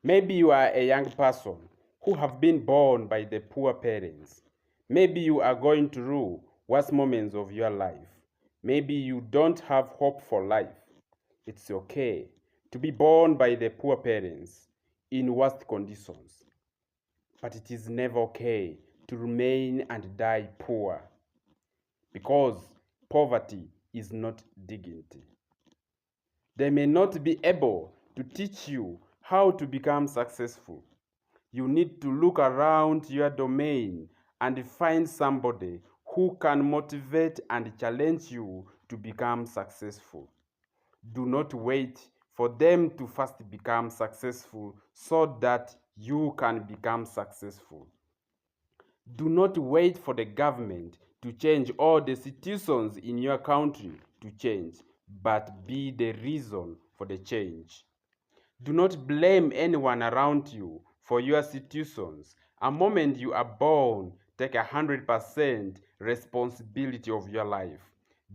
Maybe you are a young person who have been born by the poor parents. Maybe you are going through worst moments of your life. Maybe you don't have hope for life. It's okay to be born by the poor parents in worst conditions, but it is never okay to remain and die poor, because poverty is not dignity. They may not be able to teach you how to become successful. You need to look around your domain and find somebody who can motivate and challenge you to become successful. Do not wait for them to first become successful so that you can become successful. Do not wait for the government to change or the situations in your country to change, but be the reason for the change. Do not blame anyone around you for your situations. A moment you are born, take 100% responsibility of your life.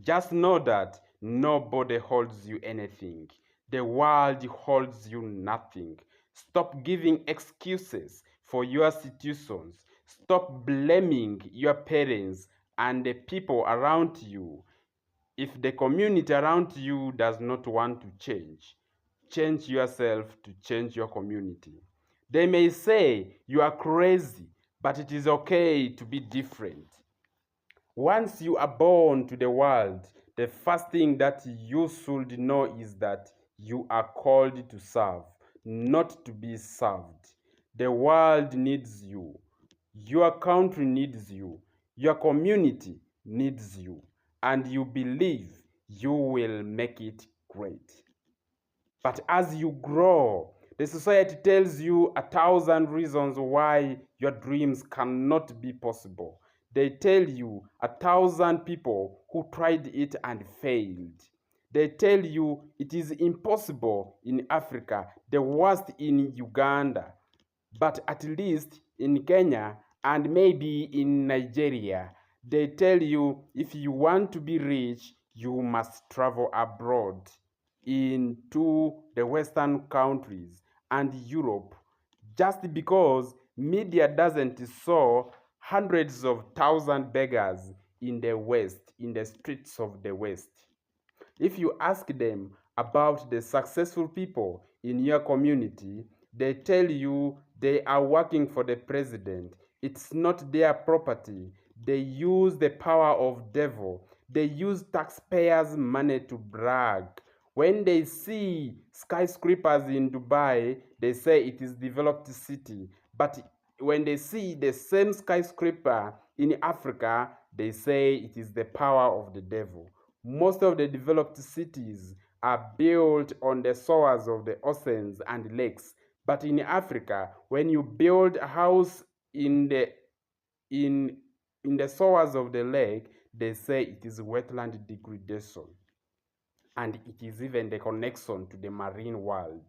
Just know that nobody holds you anything. The world holds you nothing. Stop giving excuses for your situations. Stop blaming your parents and the people around you. If the community around you does not want to change yourself to change your community. They may say you are crazy, but it is okay to be different. Once you are born to the world, the first thing that you should know is that you are called to serve, not to be served. The world needs you. Your country needs you. Your community needs you. And you believe you will make it great. But as you grow, the society tells you 1,000 reasons why your dreams cannot be possible. They tell you 1,000 people who tried it and failed. They tell you it is impossible in Africa, the worst in Uganda, but at least in Kenya and maybe in Nigeria. They tell you if you want to be rich, you must travel abroad into the Western countries and Europe, just because media doesn't show hundreds of thousand beggars in the West, in the streets of the West. If you ask them about the successful people in your community, they tell you they are working for the president. It's not their property. They use the power of devil. They use taxpayers' money to brag. When they see skyscrapers in Dubai, they say it is developed city. But when they see the same skyscraper in Africa, they say it is the power of the devil. Most of the developed cities are built on the shores of the oceans and lakes. But in Africa, when you build a house in the in in the shores of the lake, they say it is wetland degradation. And it is even the connection to the marine world.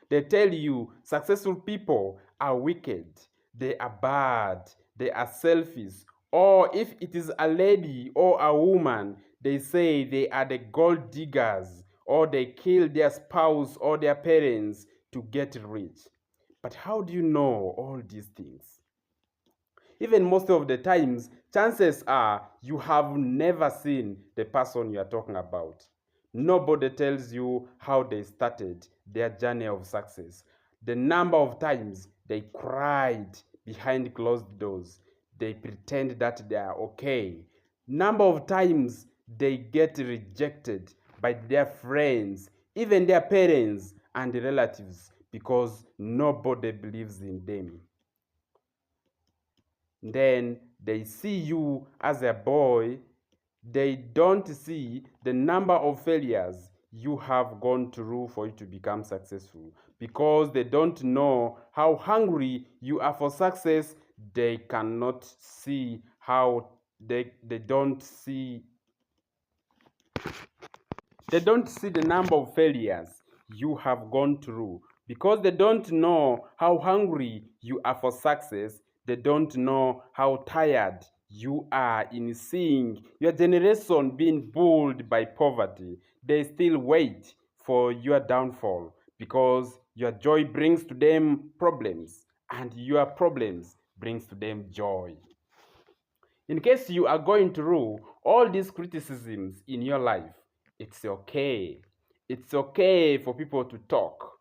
They tell you successful people are wicked, they are bad, they are selfish, or if it is a lady or a woman, they say they are the gold diggers, or they kill their spouse or their parents to get rich. But how do you know all these things? Even most of the times, chances are you have never seen the person you are talking about. Nobody tells you how they started their journey of success. The number of times they cried behind closed doors, they pretend that they are okay. Number of times they get rejected by their friends, even their parents and relatives, because nobody believes in them. Then they see you as a boy, they don't see the number of failures you have gone through for you to become successful. Because they don't know how hungry you are for success, they cannot see how they don't see the number of failures you have gone through. Because they don't know how hungry you are for success, they don't know how tired you are in seeing your generation being bullied by poverty. They still wait for your downfall. because your joy brings to them problems and your problems brings to them joy. In case you are going through all these criticisms in your life, it's okay. It's okay for people to talk.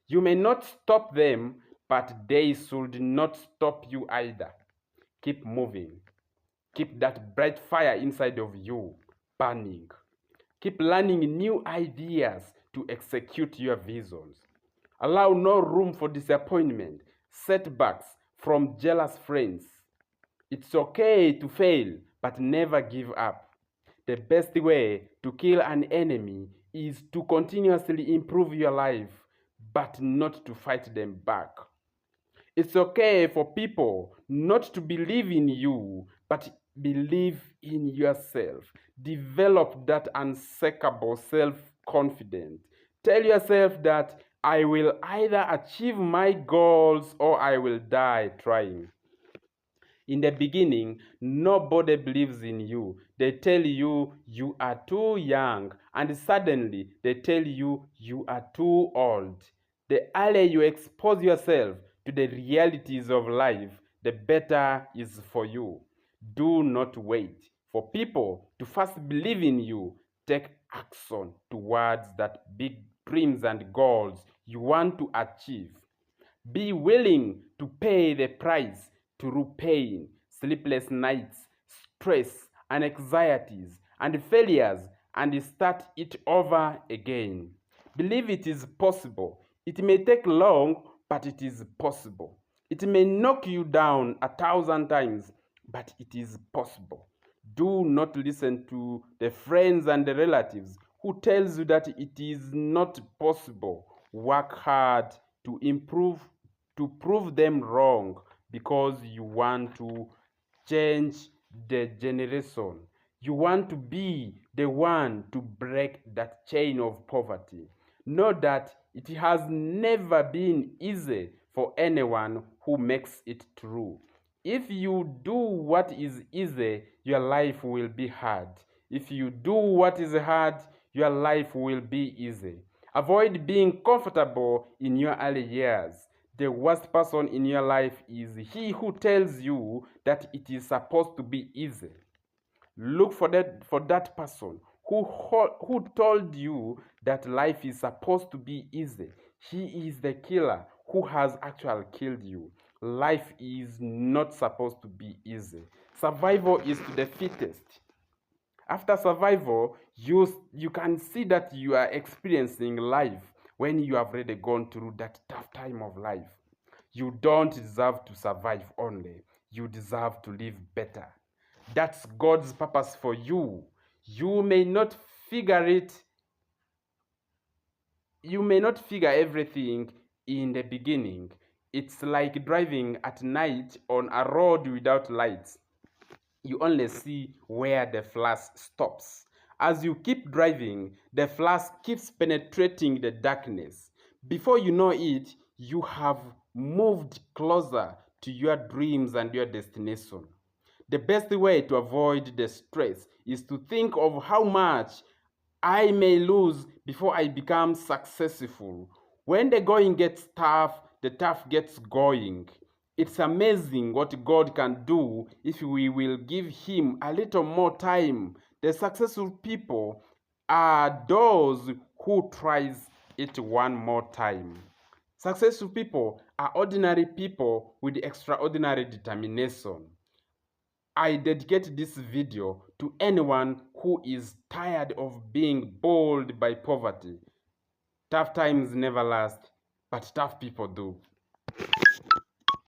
You may not stop them, but they should not stop you either. Keep moving. Keep that bright fire inside of you burning. Keep learning new ideas to execute your visions. Allow no room for disappointment, setbacks from jealous friends. It's okay to fail, but never give up. The best way to kill an enemy is to continuously improve your life, but not to fight them back. It's okay for people not to believe in you, but believe in yourself. Develop that unshakable self-confidence. Tell yourself that I will either achieve my goals or I will die trying. In the beginning, nobody believes in you. They tell you you are too young, and suddenly they tell you you are too old. The earlier you expose yourself to the realities of life, the better is for you. Do not wait for people to first believe in you. Take action towards that big dreams and goals you want to achieve. Be willing to pay the price through pain, sleepless nights, stress, and anxieties, and failures, and start it over again. Believe it is possible. It may take long, but it is possible. It may knock you down 1,000 times, but it is possible. Do not listen to the friends and the relatives who tells you that it is not possible. Work hard to improve, to prove them wrong, because you want to change the generation. You want to be the one to break that chain of poverty. Know that it has never been easy for anyone who makes it true. If you do what is easy, your life will be hard. If you do what is hard, your life will be easy. Avoid being comfortable in your early years. The worst person in your life is he who tells you that it is supposed to be easy. Look for that person who told you that life is supposed to be easy. He is the killer who has actually killed you. Life is not supposed to be easy. Survival is to the fittest. After survival, you can see that you are experiencing life when you have already gone through that tough time of life. You don't deserve to survive only. You deserve to live better. That's God's purpose for you. You may not figure it. You may not figure everything in the beginning. It's like driving at night on a road without lights. You only see where the flash stops. As you keep driving, the flash keeps penetrating the darkness. Before you know it, you have moved closer to your dreams and your destination. The best way to avoid the stress is to think of how much I may lose before I become successful. When the going gets tough, the tough gets going. It's amazing what God can do if we will give Him a little more time. The successful people are those who tries it one more time. Successful people are ordinary people with extraordinary determination. I dedicate this video to anyone who is tired of being bold by poverty. Tough times never last, but tough people do.